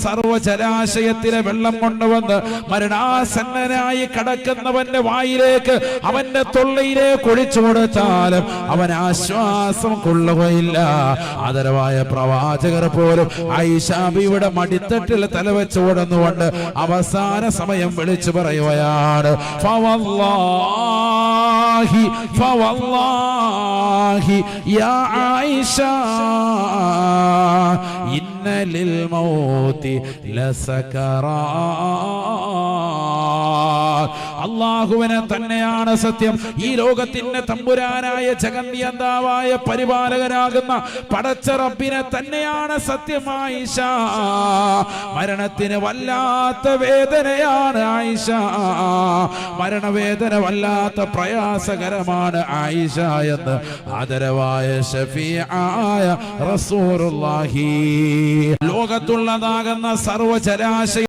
സർവ്വജലാശയത്തിലെ വെള്ളം കൊണ്ടുവന്ന് മരണാസന്നനായി കിടക്കുന്നവന്റെ വായിലേക്ക് അവന്റെ തൊള്ളയിലേക്ക് ഒഴിച്ചു കൊടുത്താലും അവൻ ആശ്വാസം കൊള്ളുകയില്ല. ആദരവായ പ്രവാചകർ പോലും ആയിഷാബിയുടെ മടിത്തട്ടിൽ തലവെച്ച് ഓടുന്നുകൊണ്ട് അവസാന സമയം വിളിച്ചു പറയുകയാണ്, ഫവല്ലാഹി യാ ആയിഷ ഇന്ന ലിൽ മൗതി ലസകറാത്ത്. അല്ലാഹുവിനെ തന്നെയാണ് സത്യം. ഈ ലോകത്തിന്റെ തമ്പുരാനായ ജഗന്നിയന്താവായ പരിപാലകനാകുന്ന പടച്ച റബ്ബിനെ തന്നെയാണ് സത്യം. ആയിഷ, മരണത്തിന് വല്ലാത്ത വേദനയാണ് ആയിഷ. മരണവേദന വല്ലാത്ത പ്രയാസകരമാണ് ആയിഷ എന്ന് ആദരവായ ഷഫീആയ റസൂലുള്ളാഹി ലോകത്തുള്ളതാകുന്ന സർവ്വജലാശയ